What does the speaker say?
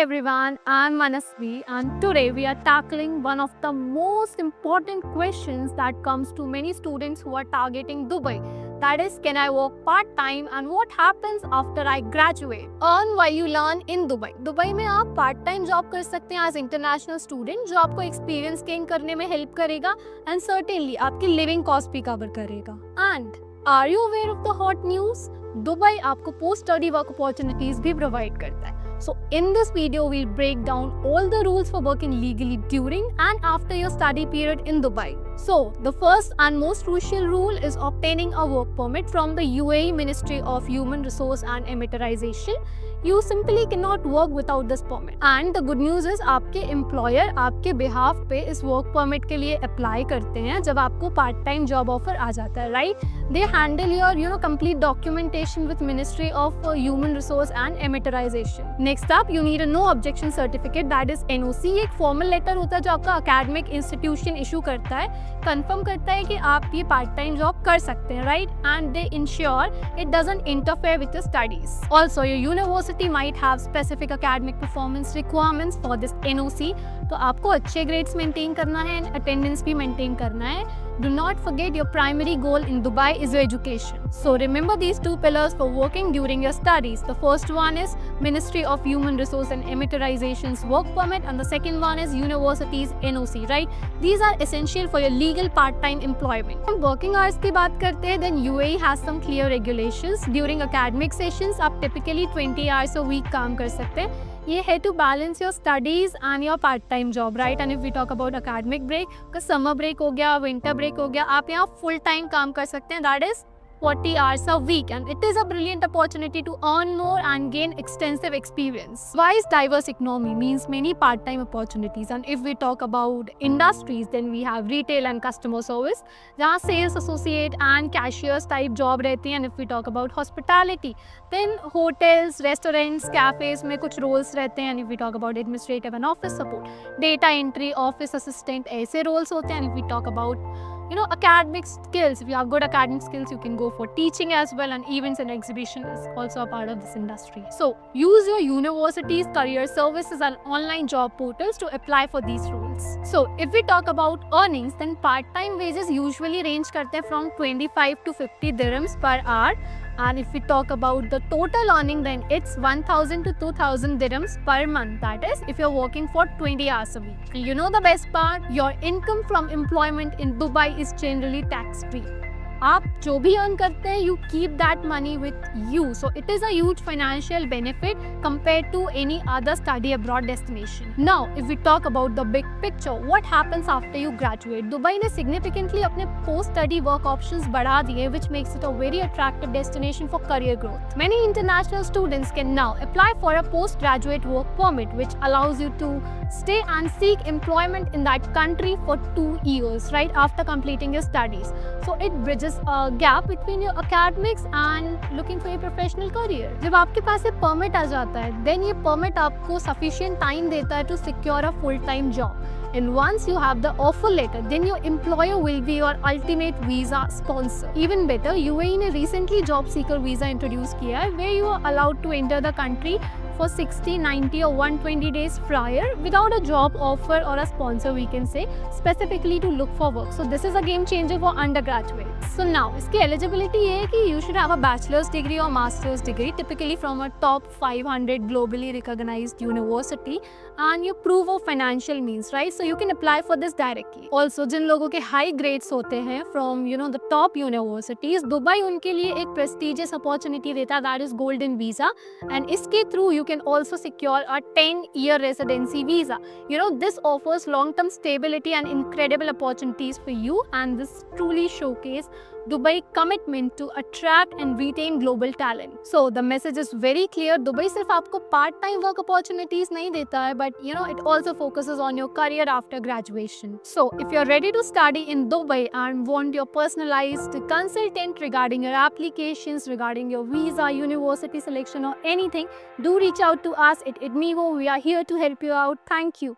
everyone, I'm Manasvi and today we are tackling one of the most important questions that comes to many students who are targeting Dubai. That is, can I work part-time and what happens after I graduate? Earn while you learn in Dubai. Dubai में आप part time job कर सकते हैं as international student जो आपको experience gain करने में help करेगा एंड सर्टेनली आपकी लिविंग कॉस्ट भी कवर करेगा. And are you aware of the hot news? Dubai आपको पोस्ट स्टडी वर्क अपॉर्चुनिटीज भी प्रोवाइड करता है. So in this video, we'll break down all the rules for working legally during and after your study period in Dubai. So the first and most crucial rule is obtaining a work permit from the UAE Ministry of Human Resource and Emiratisation. You simply cannot work without this permit. And the good news is आपके employer आपके behalf पे इस work permit के लिए apply करते हैं जब आपको part time job offer आ जाता है, right? They handle your complete documentation with Ministry of Human Resource and Emiratisation. Next up, you need a no objection certificate, that is NOC. एक formal letter होता है जो आपका academic institution issue करता है, confirm करता है कि आप ये part time job कर सकते हैं, right? And they ensure it doesn't interfere with your studies. Also, your university might have specific academic performance requirements for this NOC. तो आपको अच्छे grades maintain करना है and attendance भी maintain करना है. Do not forget your primary goal in Dubai is your education. So remember these two pillars for working during your studies. The first one is Ministry of Human Resource and Emiratization work permit and the second one is university's NOC, right? These are essential for your legal part-time employment. हम working hours की बात करते हैं, then UAE has some clear regulations. During academic sessions आप typically 20 hours a week काम कर सकते हैं. ये है to balance your studies and your part-time job, right? And if we talk about academic break, because summer break हो गया, winter break हो गया, आप यहाँ full time काम कर सकते हैं. That is 40 hours a week, and it is a brilliant opportunity to earn more and gain extensive experience. Why is diverse economy means many part-time opportunities, and if we talk about industries, then we have retail and customer service, जहाँ sales associate and cashiers type job रहती हैं. And if we talk about hospitality, then hotels, restaurants, cafes में कुछ roles रहते हैं. And if we talk about administrative and office support, data entry, office assistant, ऐसे roles होते हैं. And if we talk about academic skills, if you have good academic skills, you can go for teaching as well, and events and exhibition is also a part of this industry. So use your university's career services and online job portals to apply for these roles. So if we talk about earnings, then part-time wages usually range करते हैं from 25 to 50 dirhams per hour. And if we talk about the total earning, then it's 1,000 to 2,000 dirhams per month. That is, if you're working for 20 hours a week. And you know the best part? Your income from employment in Dubai is generally tax-free. आप जो भी earn करते हैं, you keep that money with you. So it is a huge financial benefit compared to any other study abroad destination. Now, if we talk about the big picture, what happens after you graduate? Dubai ने significantly अपने post-study work options बढ़ा दिए, which makes it a very attractive destination for career growth. Many international students can now apply for a postgraduate work permit, which allows you to stay and seek employment in that country for 2 years, right after completing your studies. So it bridges a gap between your academics and looking for a professional career. जब आपके पास ये permit आ जाता है, then ये permit आपको sufficient time देता है to secure a full-time job. And once you have the offer letter, then your employer will be your ultimate visa sponsor. Even better, UAE ने recently job seeker visa introduce किया है, where you are allowed to enter the country for 60, 90 or 120 days prior without a job offer or a sponsor, we can say, specifically to look for work. So this is a game changer for undergraduates. So now, इसकी eligibility ये है कि you should have a bachelor's degree or master's degree, typically from a top 500 globally recognized university, and you prove of financial means, right? So you can apply for this directly. Also, जिन लोगों के high grades होते हैं from the top universities, Dubai उनके लिए एक prestigious opportunity देता है, that is golden visa, and इसके through you can also secure a 10-year residency visa. This offers long-term stability and incredible opportunities for you, and this truly showcase Dubai commitment to attract and retain global talent. So the message is very clear. Dubai सिर्फ आपको part-time work opportunities नहीं देता है, but it also focuses on your career after graduation. So if you're ready to study in Dubai and want your personalized consultant regarding your applications, regarding your visa, university selection or anything, do reach out to us at Admivo. We are here to help you out. Thank you.